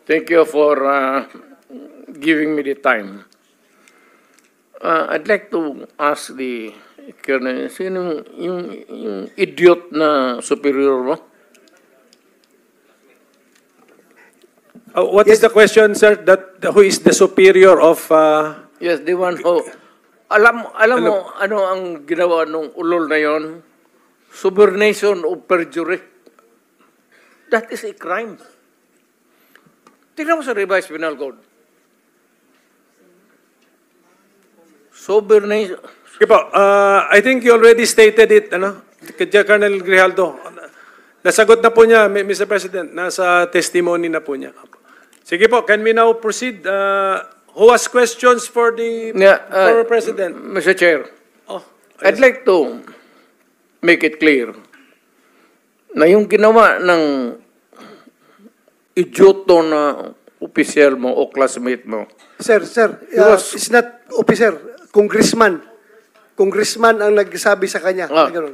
Thank you for giving me the time. I'd like to ask the Colonel, sino yung idiot na superior mo? What is the question, sir? Who is the superior of... Yes, the one who... Alam mo ano ang ginawa nung ulol na yon? Subornation of perjury. That is a crime. Tingnan mo sa revised penal code. Subornation... Okay po, I think you already stated it, Colonel Grijaldo. Nasagot na po niya, Mr. President. Nasa testimony na po niya. Sige po, can we now proceed? Who has questions for the former President? Mr. Chair, I'd like to make it clear na yung ginawa ng idioto na opisyal mo o classmate mo. Sir, it's not officer, congressman. Congressman ang nagsabi sa kanya.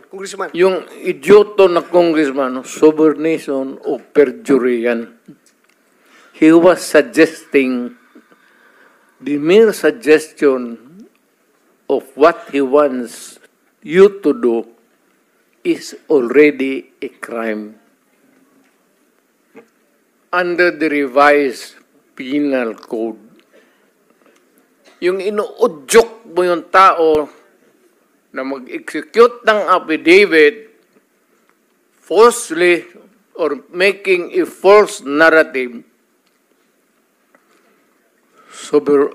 Congressman. Yung idioto na congressman, subornation o perjury yan. He was suggesting, the mere suggestion of what he wants you to do is already a crime. Under the revised penal code. Yung inuudyok mo yung tao na mag-execute ng affidavit falsely or making a false narrative, subornation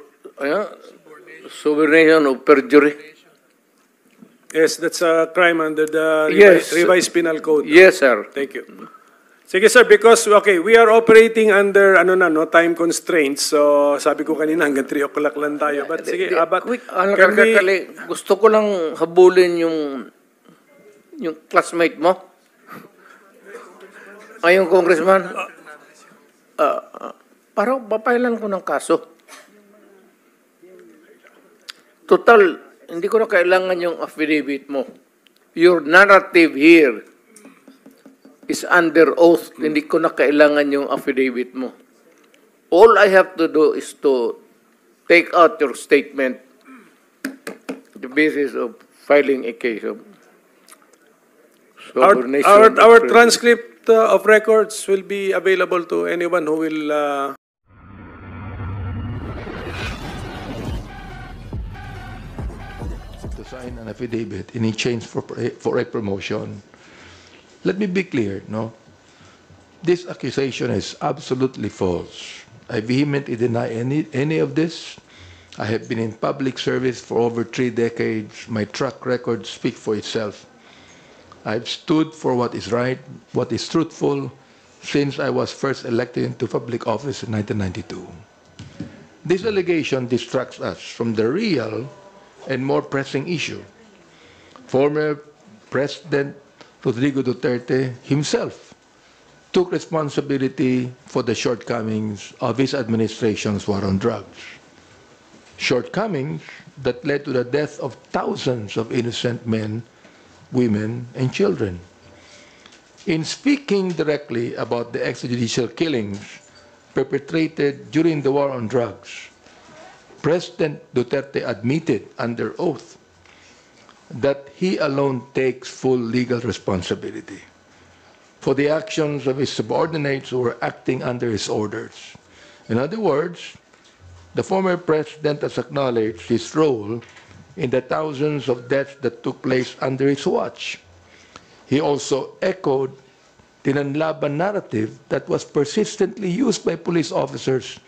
of perjury. Yes, that's a crime under the revised penal code. Yes, sir. Thank you. Sige, sir, because, okay, we are operating under, time constraints. So, sabi ko kanina, hanggang 3 o'clock lang tayo. But, sige, gusto ko lang habulin yung classmate mo. Ay, yung congressman. Parang papailan ko ng kaso. Total, hindi ko na kailangan yung affidavit mo. Your narrative here is under oath. Hindi ko na kailangan yung affidavit mo. All I have to do is to take out your statement, the basis of filing a case of subornation. Our transcript of records will be available to anyone who will... to sign an affidavit in exchange for a promotion. Let me be clear, no? This accusation is absolutely false. I vehemently deny any of this. I have been in public service for over 3 decades. My track record speaks for itself. I've stood for what is right, what is truthful, since I was first elected into public office in 1992. This allegation distracts us from the real and more pressing issue. Former President Rodrigo Duterte himself took responsibility for the shortcomings of his administration's war on drugs. Shortcomings that led to the death of thousands of innocent men, women, and children. In speaking directly about the extrajudicial killings perpetrated during the war on drugs, President Duterte admitted under oath that he alone takes full legal responsibility for the actions of his subordinates who were acting under his orders. In other words, the former president has acknowledged his role in the thousands of deaths that took place under his watch. He also echoed the Tinanlaban narrative that was persistently used by police officers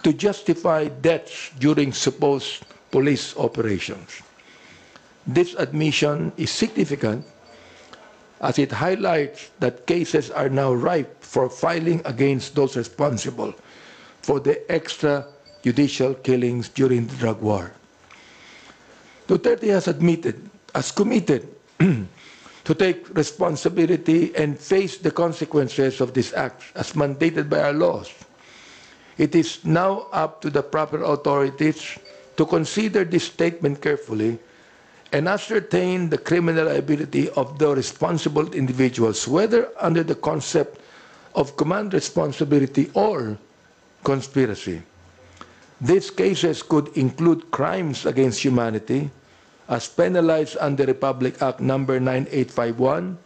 to justify deaths during supposed police operations. This admission is significant as it highlights that cases are now ripe for filing against those responsible for the extrajudicial killings during the drug war. Duterte has committed to take responsibility and face the consequences of this act as mandated by our laws. It is now up to the proper authorities to consider this statement carefully and ascertain the criminal liability of the responsible individuals, whether under the concept of command responsibility or conspiracy. These cases could include crimes against humanity, as penalized under Republic Act Number 9851,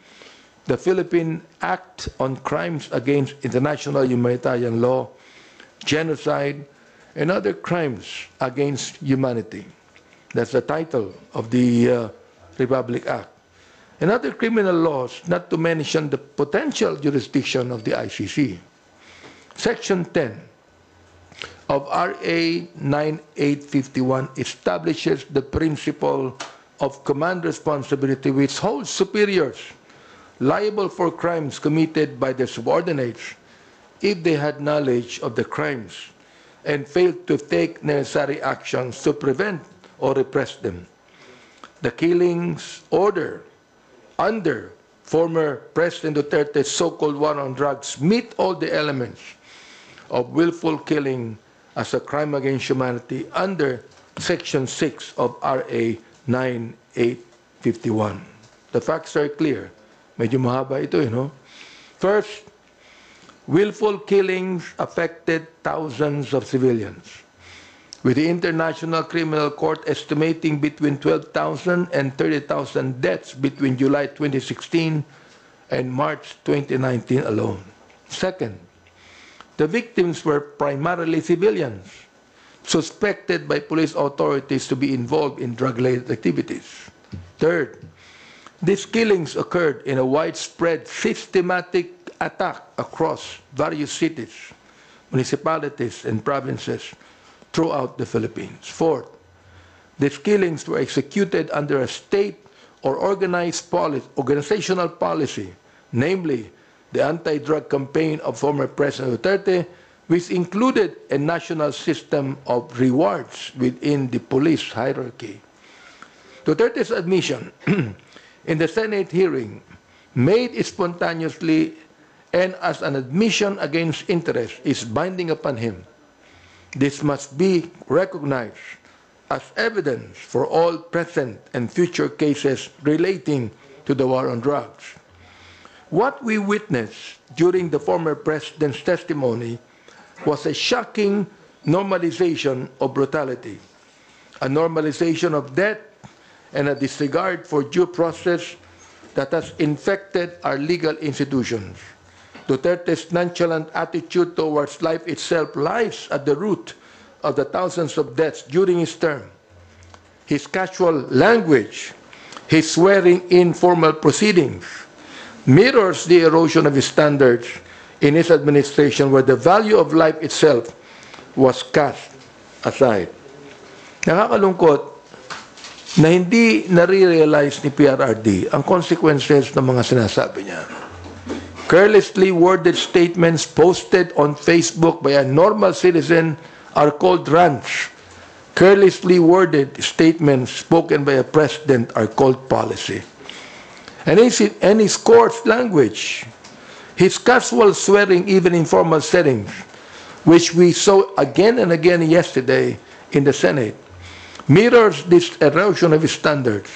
the Philippine Act on Crimes Against International Humanitarian Law, genocide, and other crimes against humanity. That's the title of the Republic Act. And other criminal laws, not to mention the potential jurisdiction of the ICC. Section 10 of RA 9851 establishes the principle of command responsibility, which holds superiors liable for crimes committed by their subordinates if they had knowledge of the crimes and failed to take necessary actions to prevent or repress them. The killings order under former President Duterte's so-called war on drugs meet all the elements of willful killing as a crime against humanity under Section 6 of RA 9851. The facts are clear. Medyo mahaba ito, First, willful killings affected thousands of civilians, with the International Criminal Court estimating between 12,000 and 30,000 deaths between July 2016 and March 2019 alone. Second, the victims were primarily civilians, suspected by police authorities to be involved in drug-related activities. Third, these killings occurred in a widespread, systematic attack across various cities, municipalities, and provinces throughout the Philippines. Fourth, these killings were executed under a state or organizational policy, namely the anti-drug campaign of former President Duterte, which included a national system of rewards within the police hierarchy. Duterte's admission in the Senate hearing, made spontaneously and as an admission against interest, is binding upon him. This must be recognized as evidence for all present and future cases relating to the war on drugs. What we witnessed during the former president's testimony was a shocking normalization of brutality, a normalization of death, and a disregard for due process that has infected our legal institutions. Duterte's nonchalant attitude towards life itself lies at the root of the thousands of deaths during his term. His casual language, his swearing in formal proceedings, mirrors the erosion of his standards in his administration, where the value of life itself was cast aside. Nakakalungkot na hindi nare-realize ni PRRD ang consequences ng mga sinasabi niya. Carelessly worded statements posted on Facebook by a normal citizen are called rants. Carelessly worded statements spoken by a president are called policy. And his coarse language, his casual swearing even in formal settings, which we saw again and again yesterday in the Senate, mirrors this erosion of his standards.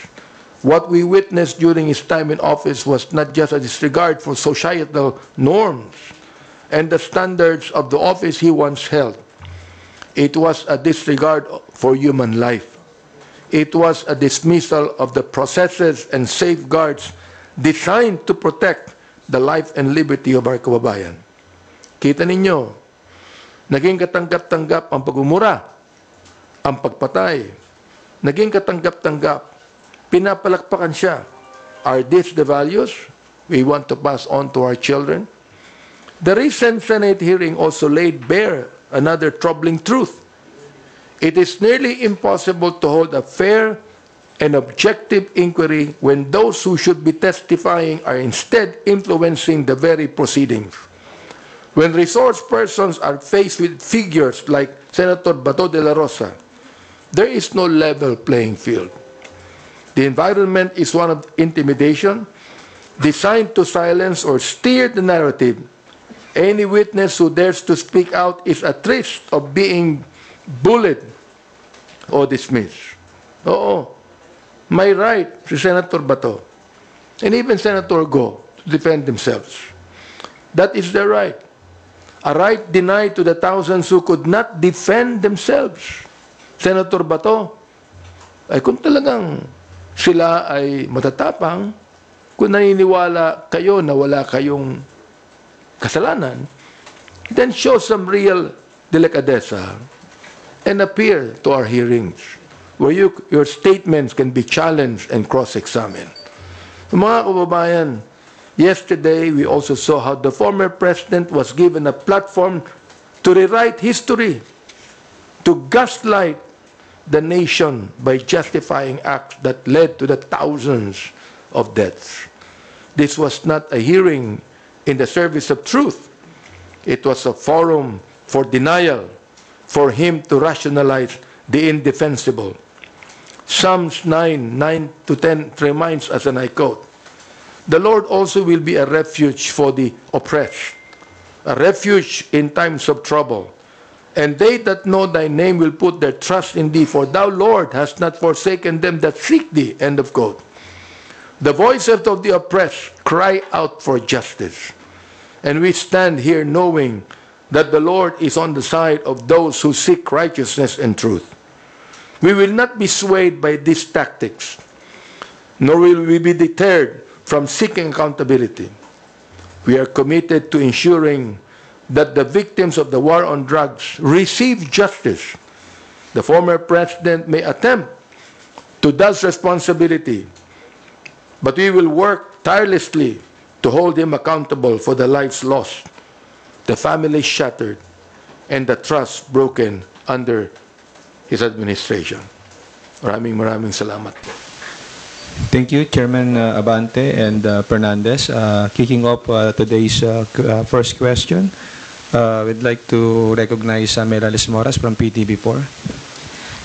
What we witnessed during his time in office was not just a disregard for societal norms and the standards of the office he once held. It was a disregard for human life. It was a dismissal of the processes and safeguards designed to protect the life and liberty of our kababayan. Kita ninyo, naging katanggap-tanggap ang pagmumura, ang pagpatay, naging katanggap-tanggap, pinapalakpakan siya. Are these the values we want to pass on to our children? The recent Senate hearing also laid bare another troubling truth. It is nearly impossible to hold a fair and objective inquiry when those who should be testifying are instead influencing the very proceedings. When resource persons are faced with figures like Senator Bato de la Rosa, there is no level playing field. The environment is one of intimidation, designed to silence or steer the narrative. Any witness who dares to speak out is at risk of being bullied or dismissed. Oo, may right si Senator Bato and even Senator Go to defend themselves. That is their right. A right denied to the thousands who could not defend themselves. Senator Bato, ay kung talagang sila ay matatapang, kung naniniwala kayo na wala kayong kasalanan, then show some real delicadeza and appear to our hearings where your statements can be challenged and cross-examined. Mga kababayan, yesterday we also saw how the former president was given a platform to rewrite history, to gaslight the nation by justifying acts that led to the thousands of deaths. This was not a hearing in the service of truth. It was a forum for denial, for him to rationalize the indefensible. Psalms 9:9-10 reminds us, and I quote, "The Lord also will be a refuge for the oppressed, a refuge in times of trouble. And they that know thy name will put their trust in thee, for thou, Lord, hast not forsaken them that seek thee." End of quote. The voices of the oppressed cry out for justice. And we stand here knowing that the Lord is on the side of those who seek righteousness and truth. We will not be swayed by these tactics, nor will we be deterred from seeking accountability. We are committed to ensuring that the victims of the war on drugs receive justice. The former president may attempt to dodge responsibility, but we will work tirelessly to hold him accountable for the lives lost, the families shattered, and the trust broken under his administration. Maraming salamat po. Thank you, Chairman Abante and Fernandez. Kicking off today's first question, we'd like to recognize Merales Moras from PTV4.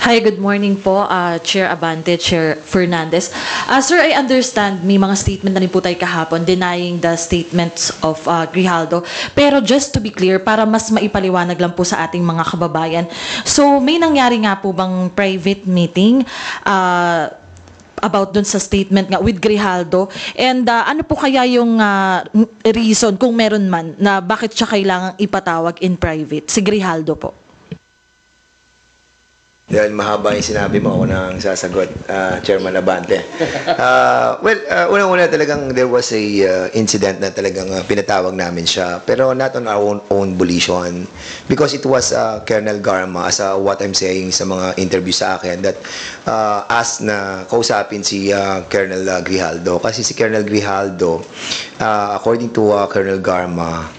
Hi, good morning po, Chair Abante, Chair Fernandez. Sir, I understand may mga statement na rin po tayo kahapon denying the statements of Grijaldo. Pero just to be clear, para mas maipaliwanag lang po sa ating mga kababayan. So, may nangyari nga po bang private meeting about dun sa statement nga with Grijaldo? And ano po kaya yung reason, kung meron man, na bakit siya kailangang ipatawag in private? Si Grijaldo po. Dahil mahaba yung sinabi mo, ako nang sasagot, Chairman Abante. Unang-una talagang there was a incident na talagang pinatawag namin siya, pero not on our own volition, because it was Colonel Garma, as what I'm saying sa mga interview sa akin, that asked na kausapin si Colonel Grijaldo. Kasi si Colonel Grijaldo, according to Colonel Garma,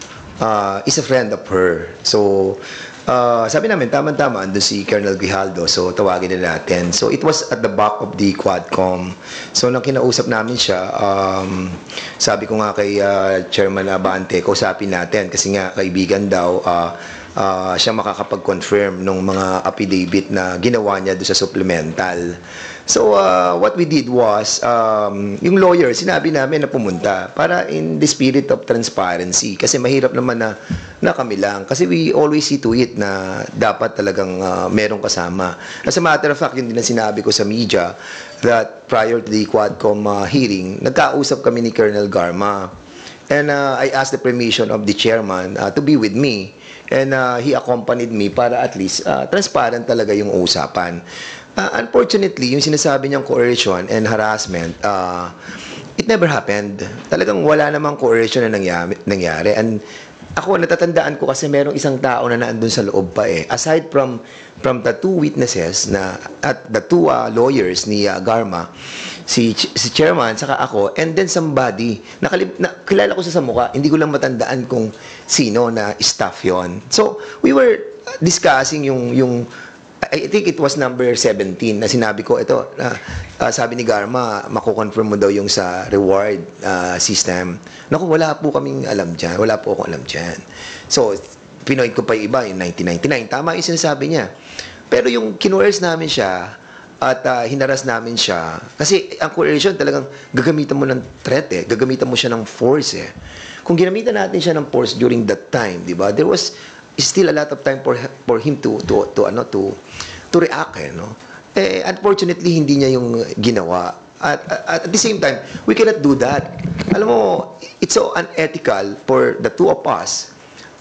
is a friend of her. So, sabi namin, tama-tama, andun si Colonel Grijaldo, so tawagin na natin. So, it was at the back of the Quadcom. So, nang kinausap namin siya, sabi ko nga kay Chairman Abante, kausapin natin, kasi nga, kaibigan daw, siya makakapag-confirm ng mga affidavit na ginawa niya doon sa supplemental. So, what we did was, yung lawyer, sinabi namin na pumunta para in the spirit of transparency. Kasi mahirap naman na kami lang. Kasi we always see to it na dapat talagang merong kasama. As a matter of fact, yun din ang sinabi ko sa media that prior to the Quadcom hearing, nagkausap kami ni Colonel Garma. And I asked the permission of the chairman to be with me. And he accompanied me para at least transparent talaga yung usapan. Unfortunately, yung sinasabi niyang coercion and harassment, it never happened. Talagang wala namang coercion na nangyari. And ako, natatandaan ko kasi merong isang tao na naandun sa loob pa eh. Aside from the two witnesses na, at the two lawyers ni Garma, si chairman, saka ako, and then somebody, kilala ko sa mukha, hindi ko lang matandaan kung sino na staff yon. So, we were discussing yung I think it was number 17 na sinabi ko, ito, sabi ni Garma, makukonfirm mo daw yung sa reward system. Naku, wala po kaming alam dyan. Wala po akong alam dyan. So, pinoint ko pa yung iba, yung 1999. Tama yung sinasabi niya. Pero yung kinuers namin siya at hinaras namin siya, kasi ang coercion talagang gagamitan mo ng threat eh. Gagamitan mo siya ng force eh. Kung ginamitan natin siya ng force during that time, di ba, there was still a lot of time for him to react eh, no? Unfortunately hindi niya yung ginawa. At the same time, we cannot do that. Alam mo, it's so unethical for the two of us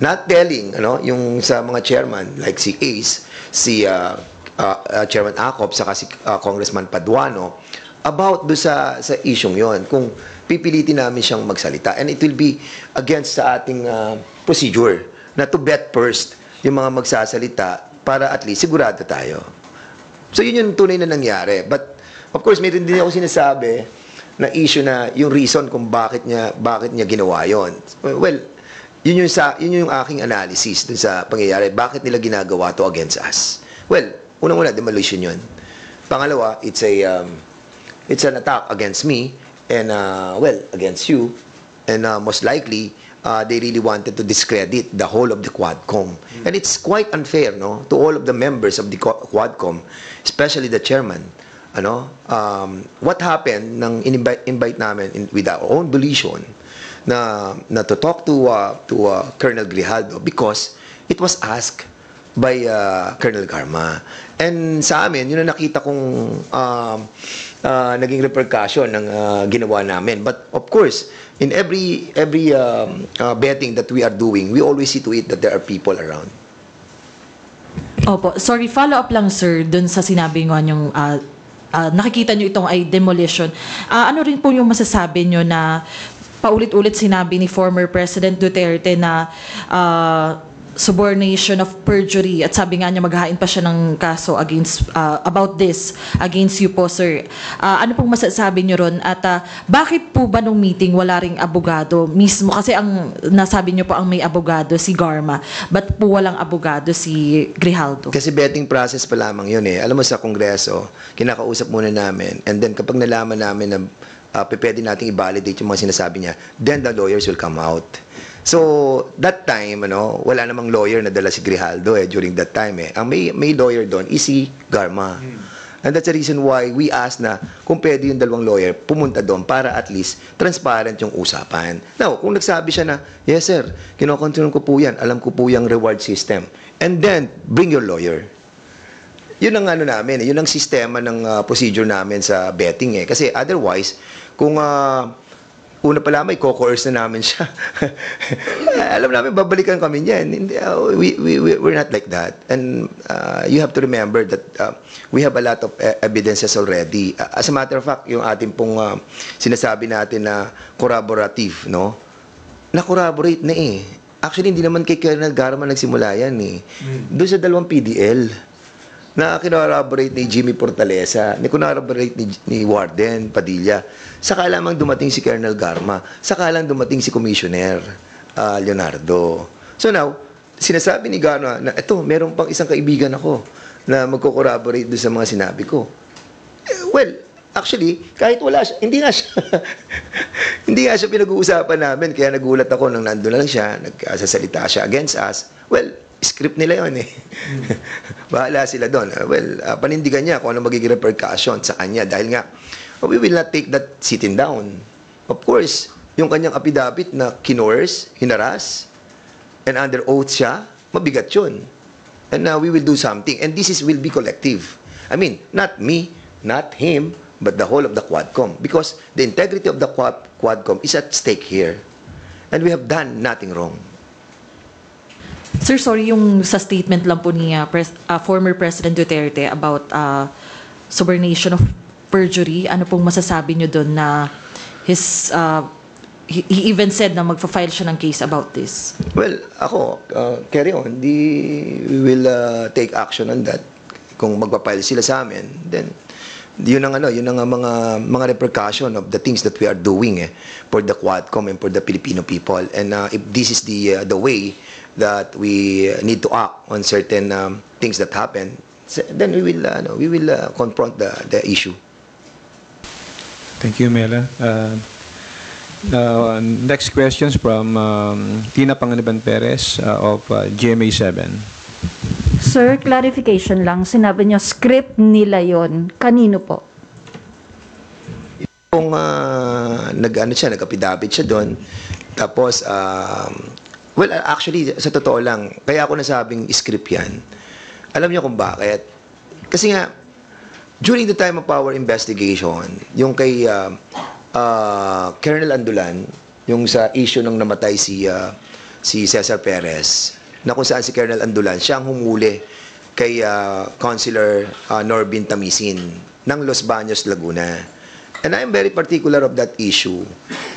not telling, yung sa mga chairman, like si Ace, si Chairman Acop, saka si Congressman Paduano, about do sa isyong yon, kung pipilitin namin siyang magsalita. And it will be against sa ating procedure na to bet first yung mga magsasalita para at least sigurado tayo. So yun yung tunay na nangyari. But of course, mayroon din ako sinasabi na issue na yung reason kung bakit niya ginawa yon. Well, yun yung aking analysis dun sa pangyayari. Bakit nila ginagawa to against us? Well, unang-una, demolition yun. Pangalawa, it's an attack against me and, against you. And most likely, they really wanted to discredit the whole of the Quadcom. And it's quite unfair, no, to all of the members of the Quadcom, especially the chairman. What happened nang invite namin with our own volition na to talk to Colonel Grijaldo because it was asked by Colonel Garma. And sa amin, yun ang nakita kong naging repercussion ng ginawa namin. But of course, in every betting that we are doing, we always see to it that there are people around. Opo, sorry, follow up lang sir dun sa sinabi ngo yung nakikita nyo itong ay demolition. Ano rin po yung masasabi nyo na paulit-ulit sinabi ni former President Duterte na subornation of perjury at sabi nga niya maghahain pa siya ng kaso against about this against you po sir. Ano pong masasabi niyo ron at bakit po ba nung meeting wala ring abogado mismo kasi ang nasabi niyo po ang may abogado si Garma but po walang abogado si Grijaldo? Kasi betting process pa lamang yun eh. Alam mo sa Kongreso, kinakausap muna namin and then kapag nalaman namin na pwede nating i-validate yung mga sinasabi niya, then the lawyers will come out. So, that time, wala namang lawyer na dala si Grijaldo during that time Ang may lawyer doon is si Garma. And that's the reason why we asked na kung pwede yung dalawang lawyer pumunta doon para at least transparent yung usapan. Now, kung nagsabi siya na, yes sir, kinokontrol ko po yan, alam ko po yung reward system. And then, bring your lawyer. Yun ang namin, yun ang sistema ng procedure namin sa betting Kasi otherwise, kung una pala may co-coerce na namin siya. Alam namin, babalikan kami niyan. We're not like that. And you have to remember that we have a lot of evidences already. As a matter of fact, yung ating pong sinasabi natin na corroborative, na-corroborate na Actually, hindi naman kay Colonel Garma nagsimula yan Doon sa dalawang PDL na kinorroborate ni Jimmy Portalesa, kinorroborate ni Warden Padilla. Saka lamang dumating si Colonel Garma, saka lang dumating si Commissioner Leonardo. So now, sinasabi ni Garma na eto, meron pang isang kaibigan ako na magko-corroborate doon sa mga sinabi ko. Well, actually, kahit wala siya, hindi nga siya pinag-uusapan namin, kaya nagulat ako nang nandun lang siya, nagsasalita siya against us. Well, script nila yun Bahala sila doon. Well, panindigan niya kung ano magiging repercussion sa kanya dahil nga, we will not take that sitting down. Of course, yung kanyang affidavit na kinores, hinaras, and under oath siya, mabigat yun. And we will do something. And this will be collective. I mean, not me, not him, but the whole of the Quadcom. Because the integrity of the Quadcom is at stake here. And we have done nothing wrong. Sir, sorry, yung sa statement lang po ni former President Duterte about subornation of perjury, ano pong masasabi nyo doon na he even said na magpa-file siya ng case about this? Well, ako, carry on. We will take action on that. Kung magpa-file sila sa amin, then yun ang mga repercussion of the things that we are doing for the Quadcom and for the Filipino people. And if this is the way that we need to act on certain things that happen, then we will confront the issue. Thank you, Mela. Next questions from Tina Panganiban Perez of GMA7. Sir, clarification lang. Sinabi niyo, script nila yon. Kanino po? Kung nag-affidavit siya doon, tapos, well, actually, sa totoo lang, kaya ako nasabing script yan. Alam niyo kung bakit? Kasi nga, during the time of our investigation, yung kay Colonel Andulan, yung sa issue ng namatay si Cesar Perez, na kung saan si Colonel Andulan, siya ang humuli kay Councilor Norbin Tamisin ng Los Baños, Laguna. And I am very particular of that issue.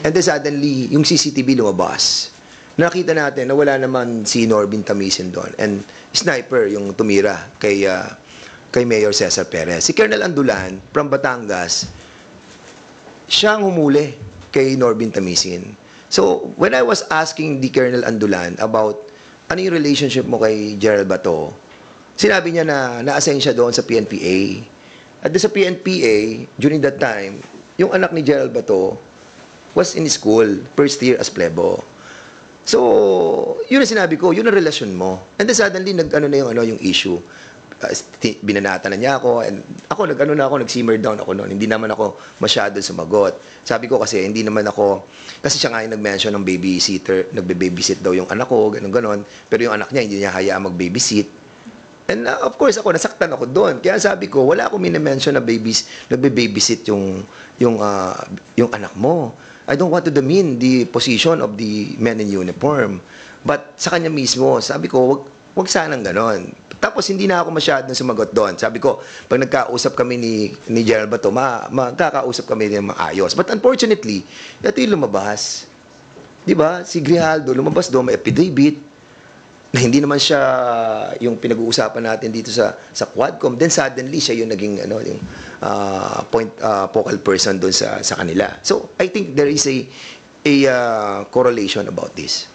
And then suddenly, yung CCTV lumabas. Nakita natin na wala naman si Norbin Tamisin doon. And sniper yung tumira kay Mayor Cesar Perez. Si Colonel Andulan from Batangas, siya ang humuli kay Norbin Tamisin. So, when I was asking the Colonel Andulan about ano yung relationship mo kay Gerald Bato, sinabi niya na na-assign siya doon sa PNPA. At doon sa PNPA, during that time, yung anak ni Gerald Bato was in school, first year as plebo. So, yun ang sinabi ko, yun ang relasyon mo. And then suddenly, yung issue. Binanata na niya ako, and ako, nag-simmer down ako noon. Hindi naman ako masyado sumagot. Sabi ko kasi, hindi naman ako, kasi siya nga yung nag-mention ng babysitter, nagbe-babysit daw yung anak ko, ganon. Pero yung anak niya, hindi niya hayaan mag-babysit. And of course, ako, nasaktan ako doon. Kaya sabi ko, wala akong mini-mention na nagbe-babysit yung anak mo. I don't want to demean the position of the men in uniform. But sa kanya mismo, sabi ko, wag sanang ganon. Tapos hindi na ako masyadong sumagot doon. Sabi ko, pag nagkausap kami ni Gerald Bato, magkakausap kami ng maayos. But unfortunately, ito yung lumabas. Di ba? Si Grijaldo lumabas doon, may affidavit, na hindi naman siya yung pinag-uusapan natin dito sa Quadcom. Then suddenly, siya yung naging focal person doon sa kanila. So, I think there is a correlation about this.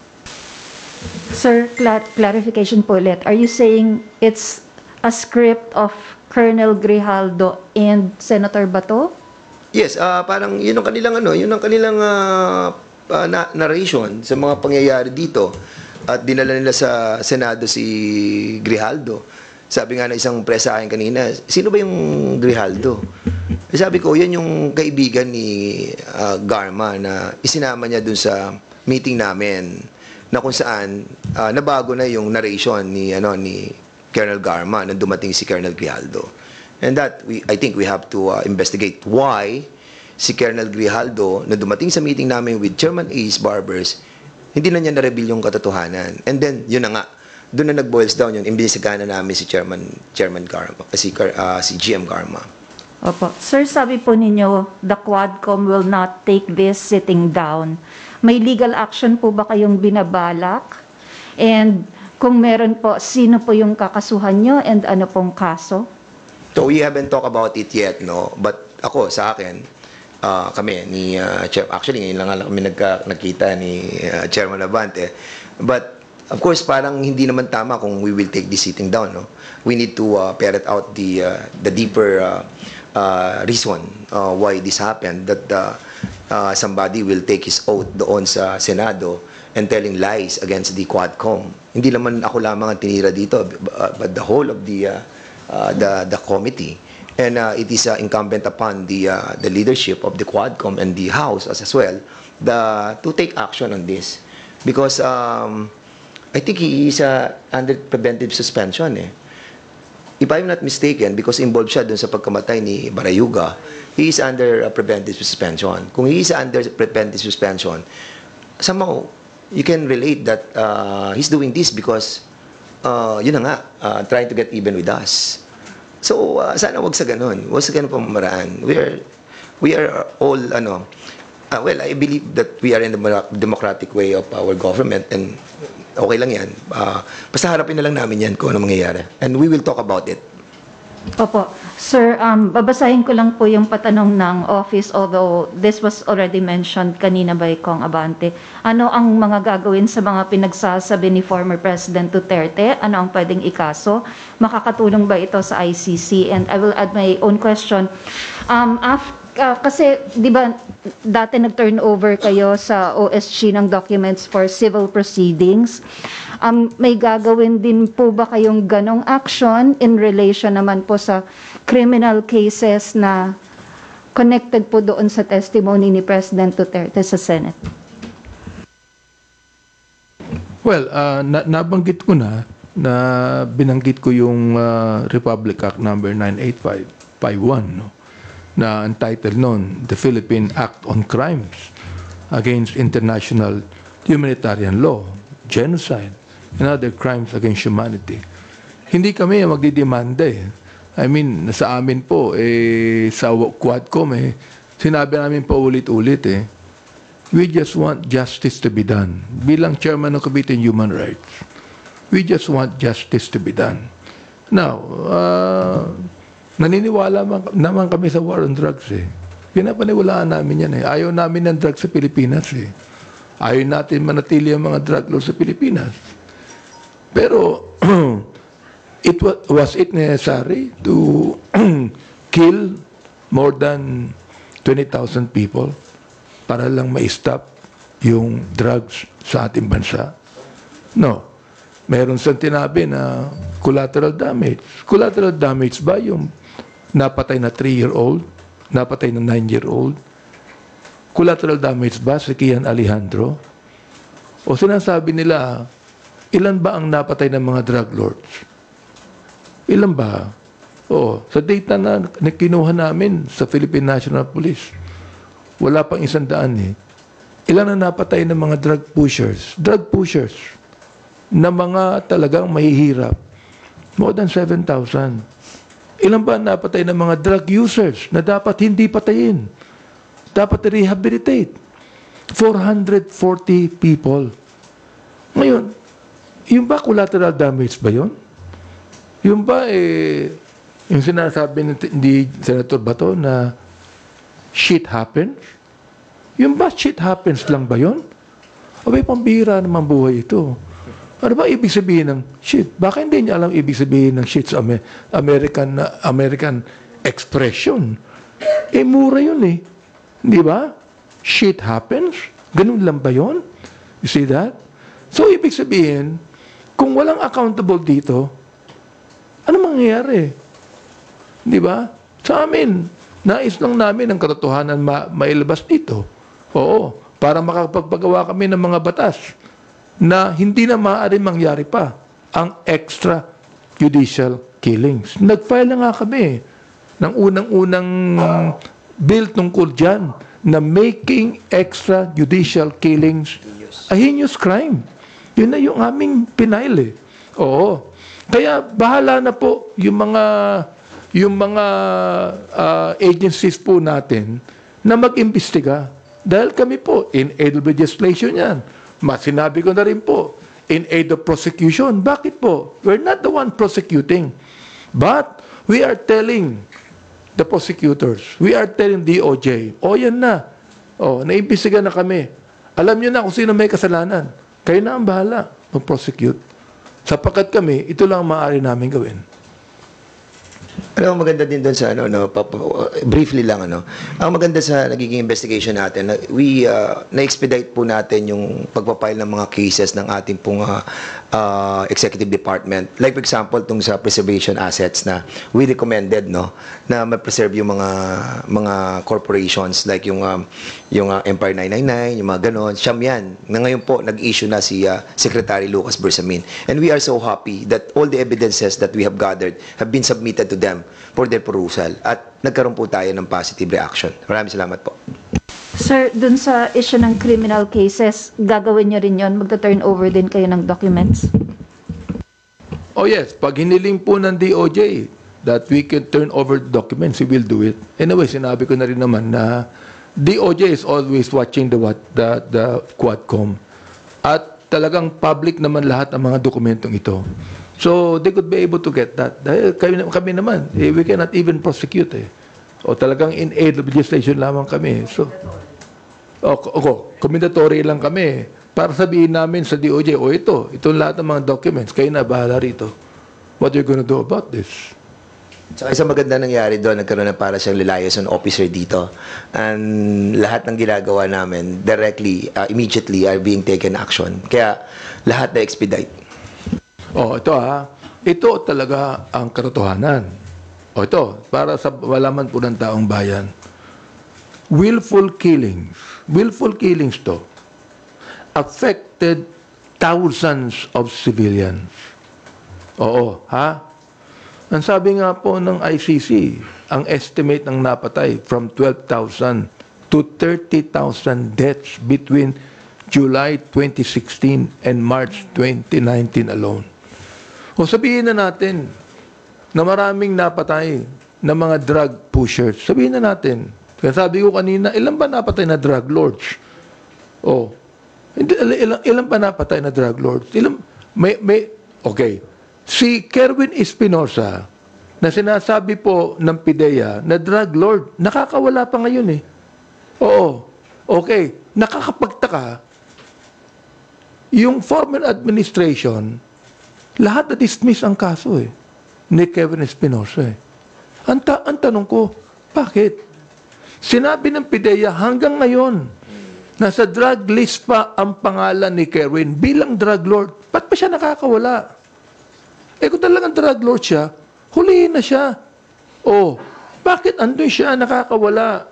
Sir, clarification po ulit. Are you saying it's a script of Colonel Grijaldo and Senator Bato? Yes, parang yun ang kanilang narration sa mga pangyayari dito. At dinala nila sa Senado si Grijaldo. Sabi nga na isang press sa akin kanina, sino ba yung Grijaldo? Sabi ko, yan yung kaibigan ni Garma na isinama niya dun sa meeting namin, na kung saan nabago na yung narration ni Colonel Garma nang dumating si Colonel Grijaldo. And that I think we have to investigate why si Colonel Grijaldo na dumating sa meeting namin with Chairman Ace Barbers, hindi na niya na-reveal yung katotohanan. And then yun na nga, doon na nag-boils down yun, imbestigahan na namin si Chairman Garma, si GM Garma. Opo. Sir, sabi po ninyo, the Quadcom will not take this sitting down. May legal action po ba kayong binabalak? And kung meron po, sino po yung kakasuhan nyo and ano pong kaso? So we haven't talked about it yet, no? But ako, sa akin, kami, ni actually, ngayon lang kami nagkita ni Chairman Abante. But of course, parang hindi naman tama kung we will take this sitting down, no? We need to ferret out the deeper reason why this happened, that somebody will take his oath doon sa Senado and telling lies against the Quadcom. Hindi naman ako lamang ang tinira dito, but the whole of the committee. And it is incumbent upon the leadership of the Quadcom and the House as well to take action on this. Because I think he is under preventive suspension. If I'm not mistaken, because involved siya dun sa pagkamatay ni Barayuga, he is under preventive suspension. Kung he is under preventive suspension, somehow, you can relate that he's doing this because, yun na nga, trying to get even with us. So, sana wag sa ganun. Wag sa ganun pamamaraan. We are all, well, I believe that we are in the democratic way of our government, and okay lang yan. Basta harapin na lang namin yan kung ano mangyayari. And we will talk about it. Opo. Sir, babasahin ko lang po yung patanong ng office, although this was already mentioned kanina by Kong Abante. Ano ang mga gagawin sa mga pinagsasabi ni former President Duterte? Ano ang pwedeng ikaso? Makakatulong ba ito sa ICC? And I will add my own question. Kasi, di ba, dati nag-turn over kayo sa OSG ng documents for civil proceedings. May gagawin din po ba kayong ganong action in relation naman po sa criminal cases na connected po doon sa testimony ni President Duterte sa Senate? Well, nabanggit ko na binanggit ko yung Republic Act number 985 51, no? Na entitled noon, The Philippine Act on Crimes Against International Humanitarian Law, Genocide, and Other Crimes Against Humanity. Hindi kami magdidemanda eh. I mean, sa amin po, sa Quadcom, sinabi namin po ulit-ulit we just want justice to be done. Bilang chairman ng Committee on Human Rights, we just want justice to be done. Now, naniniwala naman kami sa war on drugs Pinapaniwalaan namin yan Ayaw namin ng drugs sa Pilipinas Ayaw natin manatili ang mga drug laws sa Pilipinas. Pero, was it necessary to kill more than 20,000 people para lang ma-stop yung drugs sa ating bansa? No. Meron siyang tinabi na collateral damage. Collateral damage ba yung napatay na 3-year-old, napatay na 9-year-old? Collateral damage ba si Kian Alejandro? O sinasabi nila, ilan ba ang napatay ng mga drug lords? Ilan ba? Sa data na kinuha namin sa Philippine National Police, wala pang 100 Ilan ang napatay ng mga drug pushers? Drug pushers na mga talagang mahihirap. More than 7,000. Ilan ba ang napatay ng mga drug users na dapat hindi patayin? Dapat rehabilitate. 440 people. Ngayon, yung ba collateral damage ba yun? Yung ba, yung sinasabi ni Senator Bato na shit happens? Yung ba shit happens lang ba yun? Abay, pambihira naman buhay ito. Ano ba ibig sabihin ng shit? Baka hindi niya alam ibig sabihin ng shit sa American expression. Mura yun Di ba? Shit happens? Ganun lang ba yun? You see that? So, ibig sabihin, kung walang accountable dito, ano mangyayari? Di ba? Sa amin, nais lang namin ang katotohanan mailabas dito. Oo, para makapagpagawa kami ng mga batas na hindi na maaari mangyari pa ang extrajudicial killings. Nag-file na nga kami ng unang-unang bill tungkol dyan na making extrajudicial killings a heinous crime. Yun na yung aming pinail Oo. Kaya bahala na po yung mga agencies po natin na mag-imbestiga. Dahil kami po, in aid of legislation yan. Sinabi ko na rin po, in aid of prosecution. Bakit po? We're not the one prosecuting. But we are telling the prosecutors, we are telling DOJ, yan na. Naimbestiga na kami. Alam nyo na kung sino may kasalanan. Kayo na ang bahala mag-prosecute. Sapagkat kami, ito lang maaari namin gawin. Ang maganda din doon sa briefly lang ang maganda sa nagiging investigation natin, na-expedite po natin yung pagpapile ng mga cases ng ating pong executive department. Like for example, tung sa preservation assets na we recommended na ma-preserve yung mga corporations like yung Empire 999, yung mga ganon. Siyam yan. Na ngayon po nag-issue na si Secretary Lucas Bersamin. And we are so happy that all the evidences that we have gathered have been submitted to them for their perusal at nagkaroon po tayo ng positive reaction. Maraming salamat po. Sir, dun sa issue ng criminal cases, gagawin nyo rin yun? Magta-turn over din kayo ng documents? Oh yes, pag hiniling po ng DOJ that we can turn over documents, we will do it. Anyway, sinabi ko na rin naman na DOJ is always watching the Quadcom. At talagang public naman lahat ang mga dokumentong ito. So, they could be able to get that. Dahil kami naman, we cannot even prosecute O talagang in aid of legislation lamang kami. So, commendatory lang kami. Para sabihin namin sa DOJ, itong lahat ng mga documents, kayo na bahala rito. What are you gonna do about this? Tsaka isang maganda nangyari doon, nagkaroon na para siyang liaison officer dito. And lahat ng ginagawa namin, directly, immediately, are being taken action. Kaya, lahat na expedite. Ito talaga ang katotohanan. Ito, para sa malaman po ng taong bayan. Willful killings to, affected thousands of civilians. Ang sabi nga po ng ICC, ang estimate ng napatay from 12,000 to 30,000 deaths between July 2016 and March 2019 alone. O sabihin na natin na maraming napatay na mga drug pushers. Sabihin na natin. Kaya sabi ko kanina, ilan ba napatay na drug lords? O, ilan ba napatay na drug lords? Okay. Si Kerwin Espinosa, na sinasabi po ng PIDEA na drug lord, nakakawala pa ngayon eh. Oo. Okay. Nakakapagtaka, yung former administration, lahat na-dismiss ang kaso eh, ni Kevin Espinosa eh. Ang tanong ko, bakit? Sinabi ng PIDEA hanggang ngayon, nasa drug list pa ang pangalan ni Kerwin bilang drug lord. Ba't pa siya nakakawala? Eh kung talagang drug lord siya, hulihin na siya. Oh, bakit andun siya nakakawala?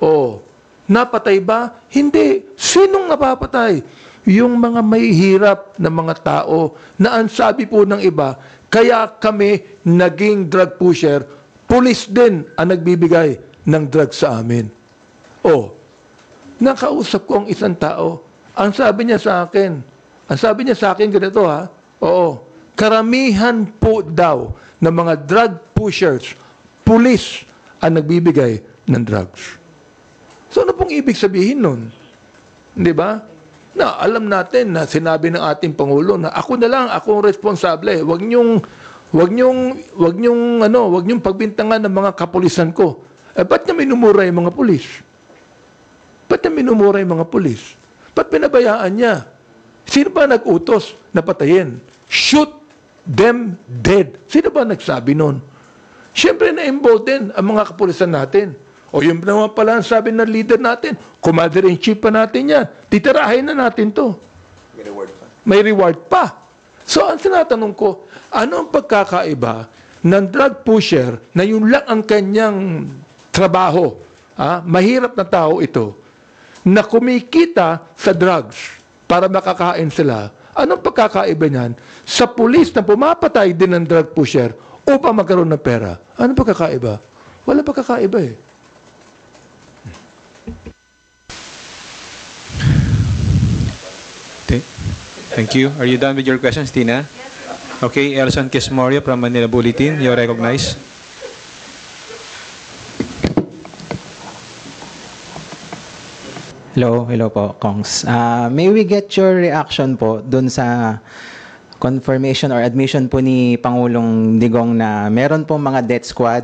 Oh, napatay ba? Hindi. Sinong napapatay? Yung mga mahihirap na mga tao na ang sabi po ng iba, kaya kami naging drug pusher, pulis din ang nagbibigay ng drug sa amin. Oh, nakausap ko ang isang tao. Ang sabi niya sa akin ganito ha, oo, karamihan po daw ng mga drug pushers, pulis ang nagbibigay ng drugs. So ano pong ibig sabihin nun? Di ba? Na alam natin na sinabi ng ating Pangulo na ako na lang, ako ang responsable. Huwag niyong pagbintangan ng mga kapulisan ko. Eh, ba't niya minumura yung mga pulis? Ba't niya minumura yung mga pulis? Ba't pinabayaan niya? Sino ba nag-utos na patayin? Shoot them dead. Sino ba nagsabi nun? Siyempre na-involved din ang mga kapulisan natin. O yun naman pala ang sabi ng leader natin, commander-in-chief pa natin yan. Titirahin na natin to. May reward pa. May reward pa. So ang tinatanong ko, ano ang pagkakaiba ng drug pusher na yun lang ang kanyang trabaho? Mahirap na tao ito, na kumikita sa drugs para makakain sila. Anong pagkakaiba niyan sa pulis na pumapatay din ng drug pusher upang magkaroon ng pera? Anong pagkakaiba? Wala pagkakaiba eh. Thank you. Are you done with your questions, Tina? Okay, Elson Quismorio from Manila Bulletin. You're recognized. Hello po, Kongs. May we get your reaction po dun sa confirmation or admission po ni Pangulong Digong na meron po mga death squad,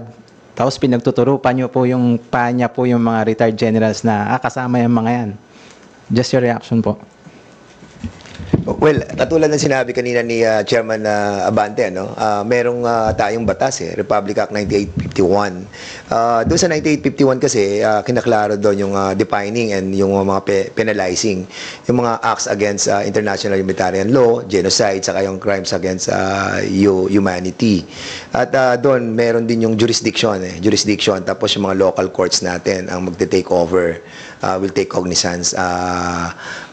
tapos pinagtuturupan niyo po yung niya po yung mga retired generals na kasama yung mga yan. Just your reaction po. Well, katulad ng sinabi kanina ni Chairman Abante, merong tayong batas, Republic Act 9851. Doon sa 9851 kasi, kinaklaro doon yung defining and yung mga penalizing, yung mga acts against international humanitarian law, genocide, saka yung crimes against humanity. At doon, meron din yung jurisdiction, tapos yung mga local courts natin ang magte-take over, will take cognizance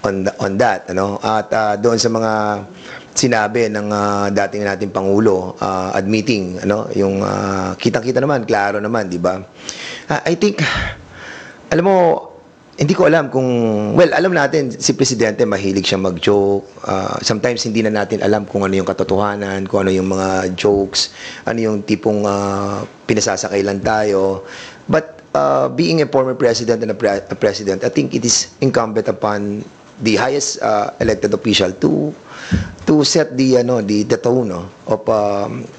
on that, at doon sa mga sinabi ng dating nating Pangulo, admitting, yung kitang-kita naman, klaro naman, di ba? I think, alam mo, hindi ko alam kung, well, alam natin, si Presidente mahilig siya mag-joke. Sometimes hindi na natin alam kung ano yung katotohanan, kung ano yung mga jokes, ano yung tipong pinasasakay lang tayo. But being a former president and a president, I think it is incumbent upon the highest elected official to set the tone of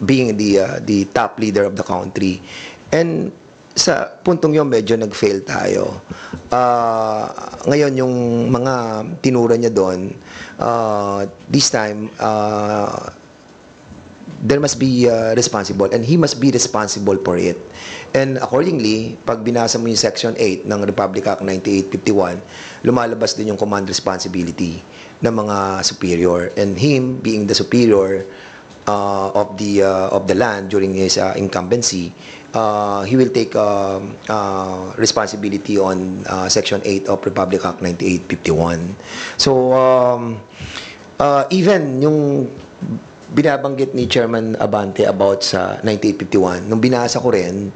being the top leader of the country. And sa puntong yun, medyo nag-fail tayo. Ngayon, yung mga tinura niya doon, this time, there must be responsible, and he must be responsible for it. And accordingly, pag binasa mo yung Section 8 ng Republic Act 9851, lumalabas din yung command responsibility ng mga superior. And him, being the superior of the land during his incumbency, he will take responsibility on Section 8 of Republic Act 9851. So, even yung binabanggit ni Chairman Abante about sa 9851, nung binasa ko rin,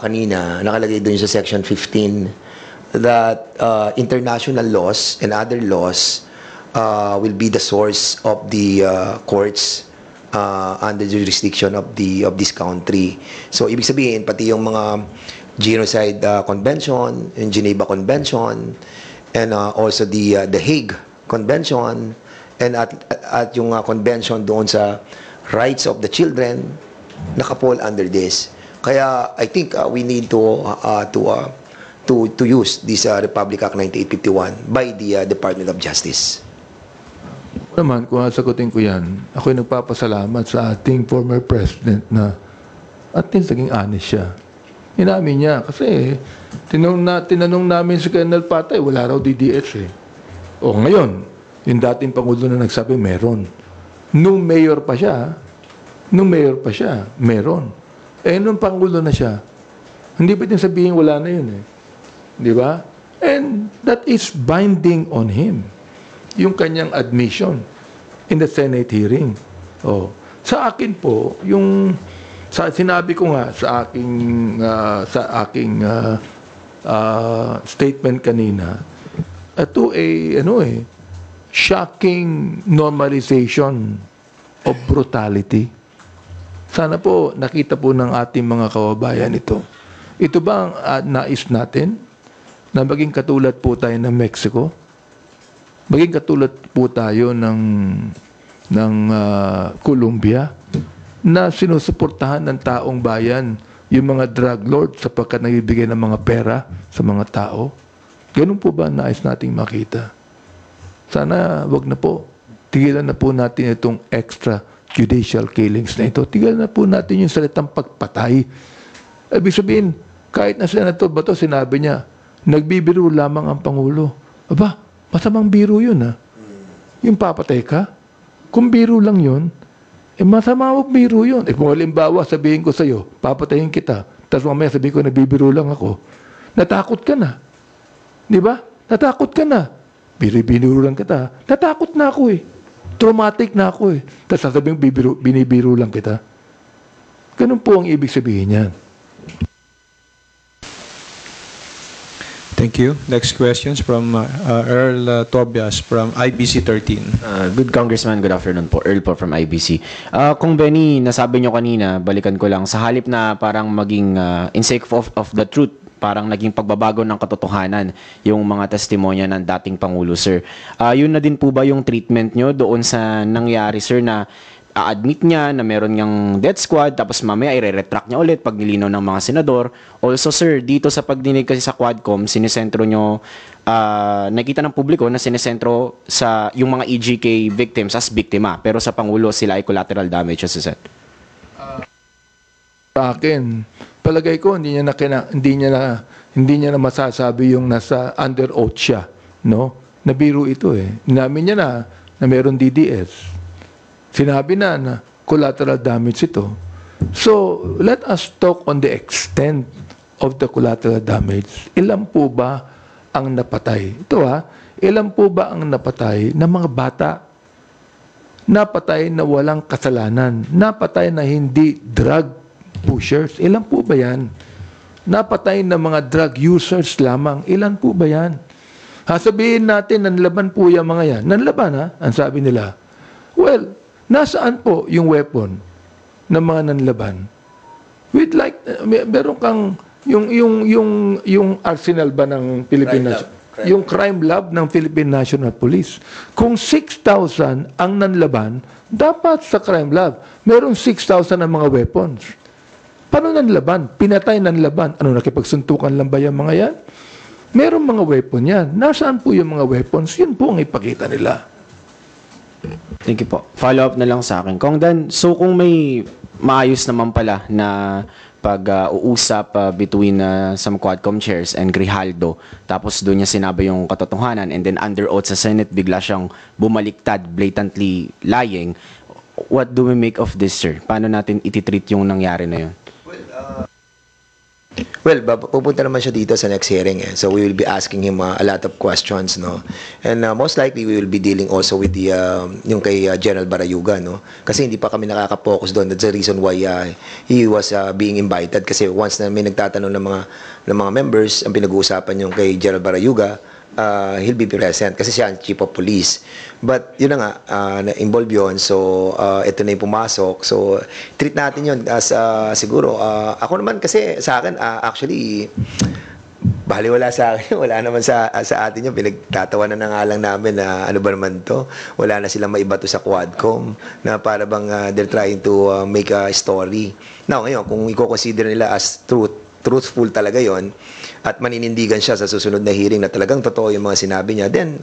kanina, nakalagay doon sa section 15 that international laws and other laws will be the source of the courts under the jurisdiction of this country. So ibig sabihin pati yung mga Genocide Convention, yung Geneva Convention, and also the Hague Convention, and at yung convention doon sa rights of the children nakapol under this. Kaya I think we need to use this Republic Act 9851 by the Department of Justice. Naman, kung sagutin ko yan, ako'y nagpapasalamat sa ating former president na at least naging honest siya. Inamin niya kasi tinanong namin si Colonel Patay, wala raw DDS eh. O ngayon, yung dating Pangulo na nagsabi, meron. Nung mayor pa siya, meron. Eh, nung Pangulo na siya, hindi pwedeng sabihin wala na yun eh. Di ba? And that is binding on him. Yung kanyang admission in the Senate hearing. Oh. Sa akin po, sinabi ko nga sa aking statement kanina, ito shocking normalization of brutality. Sana po nakita po ng ating mga kababayan ito. Ito ba ang nais natin na maging katulad po tayo ng Mexico? Maging katulad po tayo ng Colombia na sinusuportahan ng taong bayan yung mga drug lord sapagkat nagbibigay ng mga pera sa mga tao. Ganun po ba nais nating makita? Sana wag na po. Tigilan na po natin itong extrajudicial killings na ito. Tigilan na po natin yung salitang pagpatay. Ibig sabihin, kahit na Senator Bato, sinabi niya, nagbibiro lamang ang Pangulo. Aba, masamang biro yun ha. Yung papatay ka, kung biro lang yun, masama wag biro yun. Kung halimbawa, sabihin ko sa'yo, papatayin kita, tapos mamaya sabihin ko, nabibiro lang ako, natakot ka na. Di ba? Natakot ka na. Binibiro lang kita. Natakot na ako eh. Traumatic na ako eh. Tapos sasabihin, binibiro lang kita. Ganun po ang ibig sabihin niyan. Thank you. Next questions from Earl Tobias from IBC 13. Good Congressman, good afternoon po. Earl po from IBC. Kung Benny, nasabi nyo kanina, balikan ko lang, sa halip na parang maging in sake of the truth, parang naging pagbabago ng katotohanan yung mga testimonya ng dating Pangulo, sir. Yun na din po ba yung treatment nyo doon sa nangyari, sir, na a-admit niya na meron niyang death squad tapos mamaya i-retract niya ulit pag nilinaw ng mga senador. Also, sir, dito sa pagdinig kasi sa Quadcom, sinesentro nyo, nakita ng publiko na sinesentro sa yung mga EJK victims as biktima, pero sa Pangulo sila ay collateral damage, as I said. Sa akin, palagay ko hindi niya na masasabi yung nasa under oath siya, no? Nabiro ito eh. Inamin niya na meron DDS. Sinabi na collateral damage ito. So, let us talk on the extent of the collateral damage. Ilan po ba ang napatay? Ito ilan po ba ang napatay ng mga bata? Napatay na walang kasalanan. Napatay na hindi drug pushers. Ilan po ba yan? Napatay na mga drug users lamang. Ilan po ba yan? Sabihin natin, nanlaban po yung mga yan. Nanlaban ang sabi nila. Well, nasaan po yung weapon ng mga nanlaban? We'd like, meron kang, yung arsenal ba ng Philippine yung crime lab ng Philippine National Police. Kung 6,000 ang nanlaban, dapat sa crime lab, meron 6,000 ang mga weapons. Paano nanlaban? Pinatay nanlaban. Ano, nakipagsuntukan lang ba yung mga yan? Meron mga weapon yan. Nasaan po yung mga weapons? Yun po ang ipakita nila. Thank you po. Follow up na lang sa akin. Kung Dan, so kung may maayos naman pala na pag-uusap between some Quadcom chairs and Grijaldo, tapos doon niya sinabi yung katotohanan, and then under oath sa Senate, bigla siyang bumaliktad, blatantly lying, what do we make of this, sir? Paano natin ititreat yung nangyari na yun? Well, pupunta naman siya dito sa next hearing eh. So we will be asking him a lot of questions, no. And most likely we will be dealing also with the yung kay General Barayuga, no. Kasi hindi pa kami nakaka-focus doon. That's the reason why he was being invited, kasi once na may nagtatanong ng mga members, ang pinag-uusapan yung kay General Barayuga, he'll be present kasi siya ang chief of police. But yun na nga, na-involve yun. So, ito na yung pumasok. So, treat natin yun as siguro. Ako naman kasi sa akin, actually, baliwala sa akin. Wala naman sa atin yun. Pinagtatawanan na nga lang namin na ano ba naman to. Wala na silang maibato sa Quadcom na para bang they're trying to make a story. Now, ngayon, kung i-consider nila as truthful talaga yon at maninindigan siya sa susunod na hearing na talagang totoo yung mga sinabi niya, then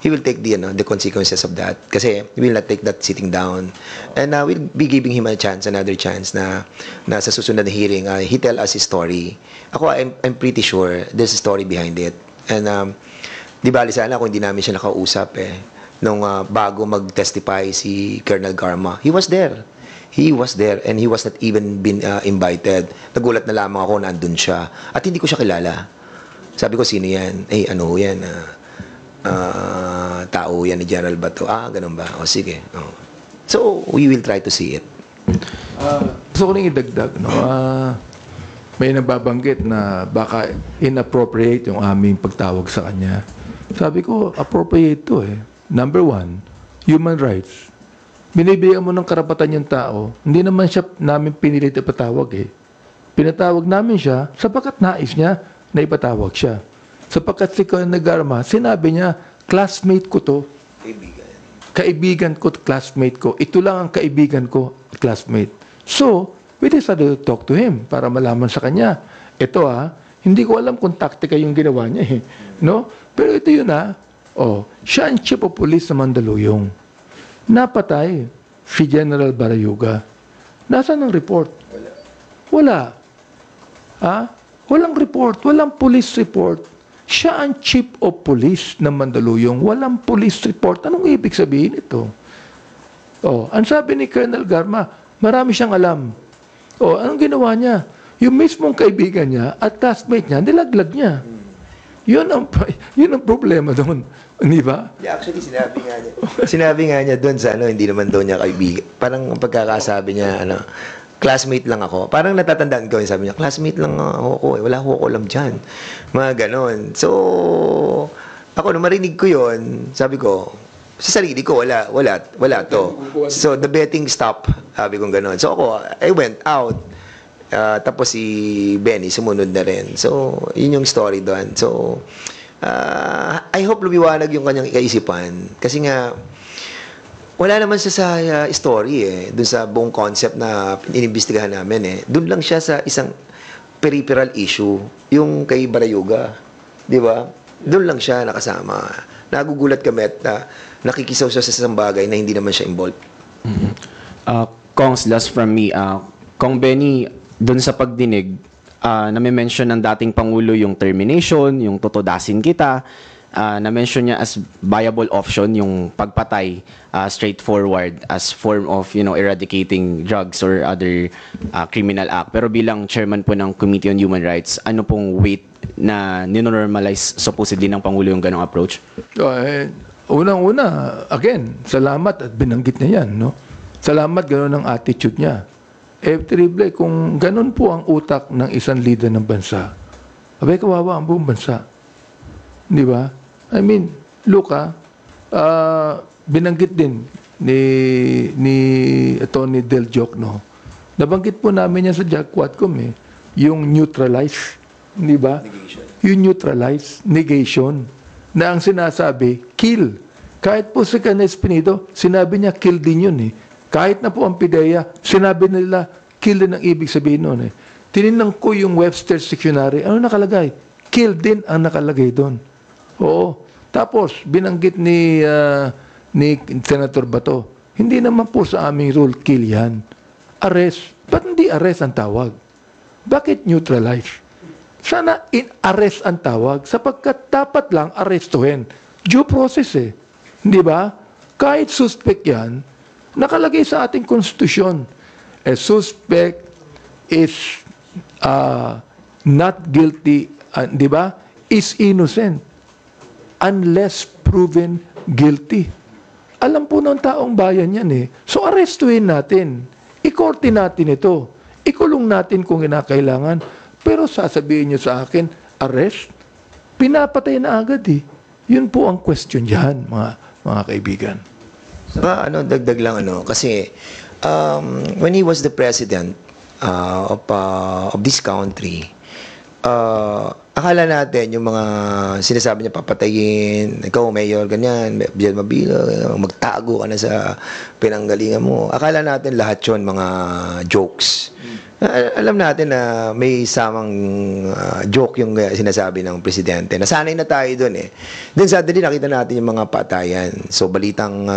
he will take the consequences of that. Kasi he will not take that sitting down. And we'll be giving him another chance na sa susunod na hearing, he tell us his story. Ako, I'm pretty sure there's a story behind it. And di bali sana kung hindi namin siya nakausap nung bago mag-testify si Colonel Garma. He was there. He was there and he was not even been invited. Nagulat na lamang ako na andun siya. At hindi ko siya kilala. Sabi ko, sino yan? Ano yan? Tao yan ni General Bato. Ganun ba? O sige. So, we will try to see it. Gusto ko rin idagdag. No? May nababanggit na baka inappropriate yung aming pagtawag sa kanya. Sabi ko, appropriate to eh. Number one, human rights. Binibigyan mo ng karapatan yung tao, hindi naman siya namin pinilit ipatawag eh. Pinatawag namin siya sapagkat nais niya na ipatawag siya. Sapagkat si Colonel Garma, sinabi niya, classmate ko to. Kaibigan ko, classmate ko. Ito lang ang kaibigan ko, classmate. So, we decided to talk to him para malaman sa kanya. Ito hindi ko alam kung taktika yung ginawa niya eh. No? Pero ito yun siya ang chief of police sa Mandaluyong. Napatay si General Barayuga. Nasaan ang report? Wala. Walang report. Walang police report. Siya ang chief of police ng Mandaluyong. Walang police report. Anong ibig sabihin ito? Ang sabi ni Colonel Garma, marami siyang alam. Anong ginawa niya? Yung mismong kaibigan niya at classmate niya, nilaglag niya. Yun ang problema doon. Hindi ba? Yeah, actually, sinabi nga niya doon sa hindi naman daw niya kaibigan. Parang pagkakasabi niya, classmate lang ako. Parang natatandaan ko yung sabi niya, classmate lang ako. Wala ako alam dyan. Mga ganon. So, ako, nung marinig ko yun, sabi ko, sa sarili ko, wala to. So, the betting stopped. Sabi ko ganon. So, ako, I went out. Tapos si Benny sumunod na rin. So, yun yung story doon. So, I hope lumiwanag yung kanyang kaisipan. Kasi nga, wala naman siya sa story doon sa buong concept na inimbestigahan namin Doon lang siya sa isang peripheral issue, yung kay Barayuga. Di ba? Doon lang siya nakasama. Nagugulat kami at nakikisaw siya sa isang bagay na hindi naman siya involved. Kongs, last from me. Kong Benny, doon sa pagdinig, na-mention ng dating Pangulo yung termination, yung tutudasin kita, na-mention niya as viable option yung pagpatay straightforward as form of eradicating drugs or other criminal act. Pero bilang chairman po ng Committee on Human Rights, ano pong weight na ninormalize supposedly ng Pangulo yung ganong approach? Unang-una, again, salamat at binanggit niya yan. No? Salamat gano'n ang attitude niya. Terrible, kung ganun po ang utak ng isang leader ng bansa, abay kawawa ang buong bansa. Di ba? I mean, look binanggit din ni Atty. Del Jocno. Nabanggit po namin yan sa Quadcom yung neutralize. Di ba? Yung neutralize, negation, na ang sinasabi, kill. Kahit po si Canes Pinedo, sinabi niya kill din yun Kahit na po ang PIDEA, sinabi nila, kill din ang ibig sabihin noon Tinignan ko yung Webster's Dictionary. Ano nakalagay? Kill din ang nakalagay doon. Oo. Tapos, binanggit ni Senator Bato, hindi naman po sa aming rule, kill yan. Arrest. Ba't hindi arrest ang tawag? Bakit neutralize? Sana in-arrest ang tawag sapagkat dapat lang arrestuhin. Due process Hindi ba? Kahit suspect yan, nakalagay sa ating konstitusyon, a suspect is not guilty, di ba, is innocent unless proven guilty. Alam po ng taong bayan yan eh. So arrestuhin natin. Ikorte natin ito. Ikulong natin kung kinakailangan. Pero sasabihin nyo sa akin, arrest? Pinapatay na agad eh. Yun po ang question dyan, mga kaibigan. Saka dagdag lang kasi when he was the president of this country, akala natin yung mga sinasabi niya papatayin, ikaw mayor, ganyan, diyan mabilo, magtago ka na sa pinanggalingan mo. Akala natin lahat yun mga jokes. Alam natin na may samang joke yung sinasabi ng presidente. Nasanay na tayo doon eh. Then suddenly nakita natin yung mga patayan. So balitang,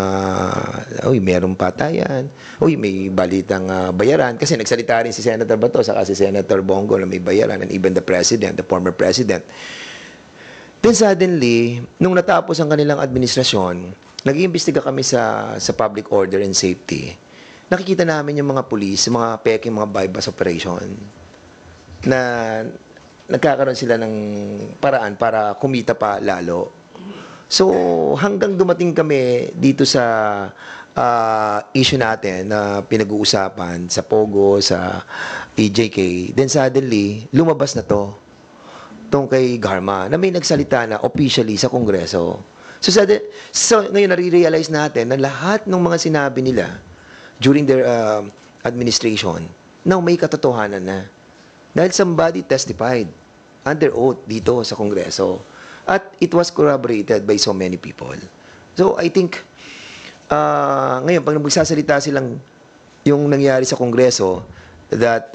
mayroong patayan. May balitang bayaran. Kasi nagsalita rin si Senator Bato saka si Senator Bongo na may bayaran, and even the president, the former president. Then suddenly, nung natapos ang kanilang administrasyon, nag-iimbestiga kami sa public order and safety. Nakikita namin yung mga pulis, mga peking, mga bypass operation na nagkakaroon sila ng paraan para kumita pa lalo. So, hanggang dumating kami dito sa issue natin na pinag-uusapan sa Pogo, sa EJK, then suddenly, lumabas na to tong kay Garma na may nagsalita na officially sa Kongreso. So ngayon nare-realize natin na lahat ng mga sinabi nila during their administration, now may katotohanan na. Dahil somebody testified under oath dito sa Kongreso. At it was corroborated by so many people. So I think, ngayon, pag magsasalita silang yung nangyari sa Kongreso, that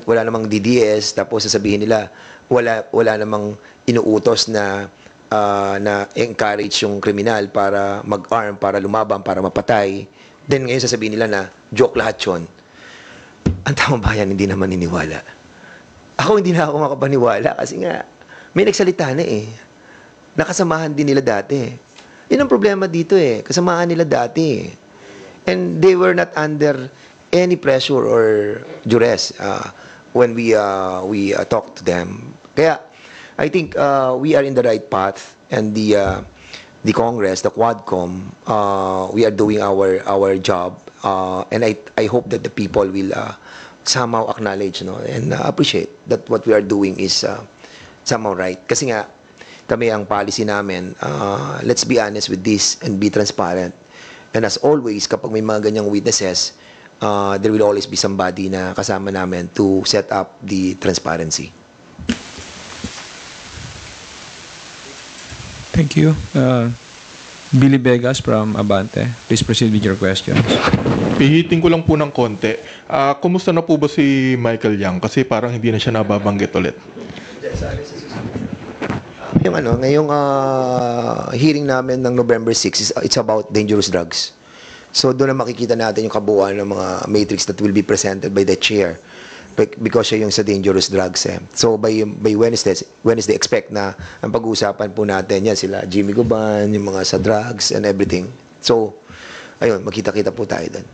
wala namang DDS, tapos sasabihin nila, wala namang inuutos na encourage yung kriminal para mag-arm, para lumaban, para mapatay. Then ngayon sasabihin nila na joke lahat yun. Ang taong bayan hindi naman niniwala. Ako hindi na ako makapaniwala kasi nga may nagsalita na eh. Nakasamahan din nila dati. Yun ang problema dito eh. Kasamahan nila dati. And they were not under any pressure or duress when we talk to them. Kaya I think we are in the right path, and the Congress, the Quadcom, we are doing our job, and I hope that the people will somehow acknowledge and appreciate that what we are doing is somehow right. Kasi nga kami ang policy namin, let's be honest with this and be transparent. And as always, kapag may mga ganyang witnesses, there will always be somebody na kasama namin to set up the transparency. Thank you. Billy Vegas from Abante. Please proceed with your questions. Pihiting ko lang po ng konti. Kumusta na po ba si Michael Yang? Kasi parang hindi na siya nababanggit ulit. Yung ngayong hearing namin ng November 6, it's about dangerous drugs. So doon na makikita natin yung kabuuan ng mga matrix that will be presented by the chair. Because siya yung sa dangerous drugs eh. So by Wednesday expect na ang pag-uusapan po natin yan sila Jimmy Guban, yung mga sa drugs and everything. So ayun, magkita-kita po tayo doon.